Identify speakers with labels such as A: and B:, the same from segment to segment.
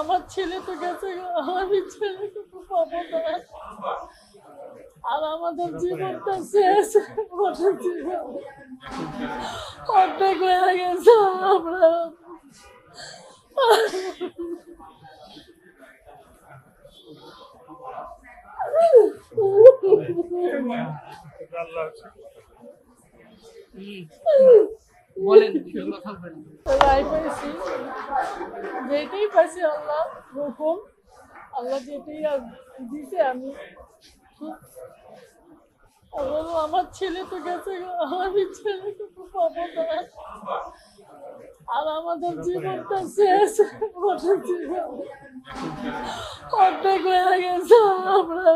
A: আমার ছেলে তো গেছে, আমার ছেলেকে তো পাবো না। আর আমাদের জীবনটা শেষ, আমাদের জীবন অর্ধেক হয়ে গেছে। আমরা রায় পাইছি, যেটাই পাইছি আল্লাহ হুকুম, আল্লাহ যেটাই দিছে আমি আমার ছেলে তো গেছে, আমি ছেলেকে তো পাবো না। আর আমাদের জীবনটা শেষ, আমাদের জীবন অর্ধেক হয়ে গেছে। আমরা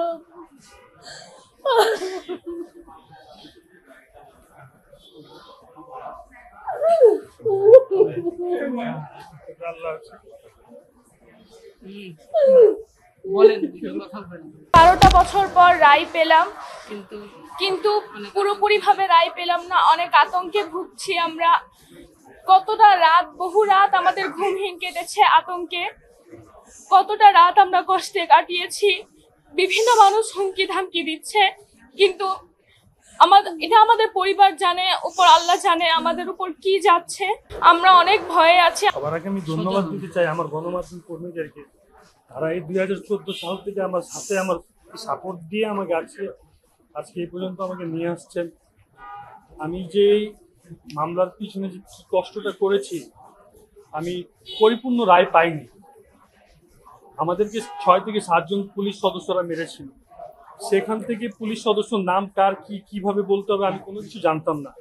B: বলেন
C: 12টা বছর পর রায় পেলাম, কিন্তু পুরোপুরি ভাবে রায় পেলাম না। অনেক আতঙ্কে ভুগছি আমরা। কতটা রাত, বহু রাত আমাদের ঘুমহীন কেটেছে আতঙ্কে। কতটা রাত আমরা কষ্টে কাটিয়েছি। বিভিন্ন মানুষ হুমকি ধামকি দিচ্ছে, কিন্তু এটা আমাদের পরিবার জানে, উপর আল্লাহ জানে আমাদের উপর কি যাচ্ছে। আমরা অনেক ভয়ে আছি।
D: সবার আগে আমি ধন্যবাদ দিতে চাই আমার গণমাধ্যম কর্মীদেরকে। তারা এই 2014 সাল থেকে আমার সাথে আমার সাপোর্ট দিয়ে আমাকে আজকে এই পর্যন্ত আমাকে নিয়ে আসছেন। আমি যে মামলার পিছনে যে কষ্টটা করেছি, আমি পরিপূর্ণ রায় পাইনি। আমাদেরকে 6 থেকে 7 জন পুলিশ সদস্যরা মেরেছিল। সেখান থেকে পুলিশ সদস্যর নাম কার কিভাবে বলতে হবে আমি কোনো কিছু জানতাম না।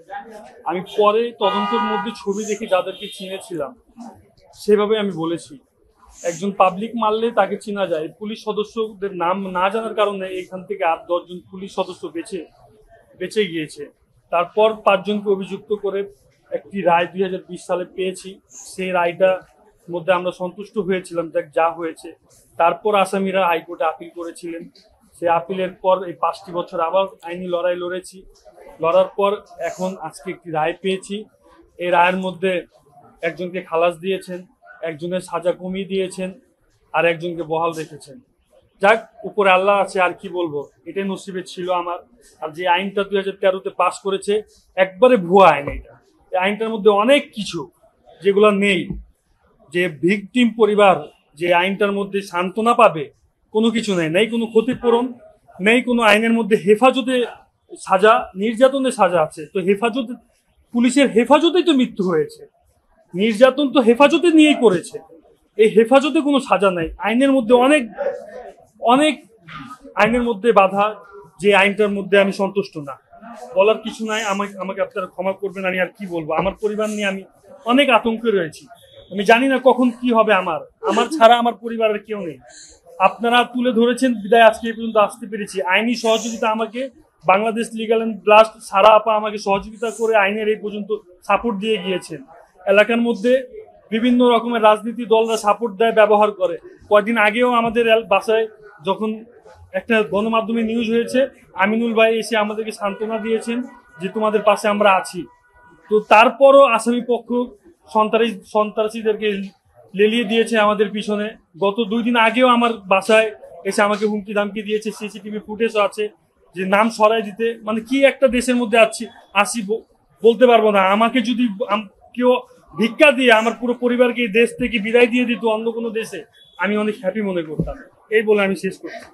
D: আমি পরে তদন্তের মধ্যে ছবি দেখে যাদেরকে চিনেছিলাম সেভাবে আমি বলেছি। একজন পাবলিক মারলে তাকে চেনা যায়, পুলিশ সদস্যদের নাম না জানার কারণে এখান থেকে 8-10 জন পুলিশ সদস্য বেঁচে গিয়েছে। তারপর 5 জনকে অভিযুক্ত করে একটি রায় 2020 সালে পেয়েছি। সেই রায়টার মধ্যে আমরা সন্তুষ্ট হয়েছিলাম যা হয়েছে। তারপর আসামিরা হাইকোর্টে আপিল করেছিলেন। সেই আপিলের পর এই 5টি বছর আবার আইনি লড়াই লড়েছি। লড়ার পর এখন আজকে একটি রায় পেয়েছি। এই রায়ের মধ্যে একজনকে খালাস দিয়েছেন, একজনের সাজা কমিয়ে দিয়েছেন, আর একজনকে বহাল রেখেছেন। যাক, উপরে আল্লাহ আছে, আর কি বলবো, এটাই নসিবে ছিল আমার। আর যে আইনটা 2013-তে পাস করেছে একবারে ভুয়া আইন। এই আইনটার মধ্যে অনেক কিছু যেগুলো নেই। যে ভিকটিম পরিবার যে আইনটার মধ্যে সান্ত্বনা পাবে কোনো কিছু নেই কোনো ক্ষতিপূরণ নেই, কোনো আইনের মধ্যে হেফাজতে সাজা, নির্যাতনের সাজা আছে। তো পুলিশের হেফাজতেই তো মৃত্যু হয়েছে, নির্যাতন তো হেফাজতে নিয়েই করেছে। এই হেফাজতে কোনো সাজা নাই। আইনের মধ্যে অনেক আইনের মধ্যে বাধা, যে আইনটার মধ্যে আমি সন্তুষ্ট না। বলার কিছু নাই, আমাকে আপনারা ক্ষমা করবেন। আমি আর কি বলবো, আমার পরিবার নিয়ে আমি অনেক আতঙ্কে রয়েছি। আমি জানি না কখন কি হবে। আমার ছাড়া আমার পরিবারের কেউ নেই। আপনারা তুলে ধরেছেন বিদায় আজকে এই পর্যন্ত আসতে পেরেছি। আইনি সহযোগিতা আমাকে বাংলাদেশ লিগ্যাল অ্যান্ড ব্লাস্ট সারা আপা আমাকে সহযোগিতা করে আইনের এই পর্যন্ত সাপোর্ট দিয়ে গিয়েছেন। এলাকার মধ্যে বিভিন্ন রকমের রাজনীতি দলরা সাপোর্ট দেয়, ব্যবহার করে। কয়েকদিন আগেও আমাদের বাসায় যখন একটা গণমাধ্যমে নিউজ হয়েছে, আমিনুল ভাই এসে আমাদেরকে সান্ত্বনা দিয়েছেন যে তোমাদের পাশে আমরা আছি। তো তারপরও আসামি পক্ষ সন্ত্রাসীদেরকে লেলিয়ে দিয়েছে আমাদের পিছনে। গত 2 দিন আগেও আমার বাসায় এসে আমাকে হুমকি ধামকি দিয়েছে। সিসিটিভি ফুটেজও আছে যে নাম সরাই দিতে। মানে কি একটা দেশের মধ্যে আসি বলতে পারবো না। আমাকে যদি কেউ ভিক্ষা দিয়ে আমার পুরো পরিবারকে এই দেশ থেকে বিদায় দিয়ে দিত অন্য কোনো দেশে, আমি অনেক হ্যাপি মনে করতাম। এই বলে আমি শেষ করছি।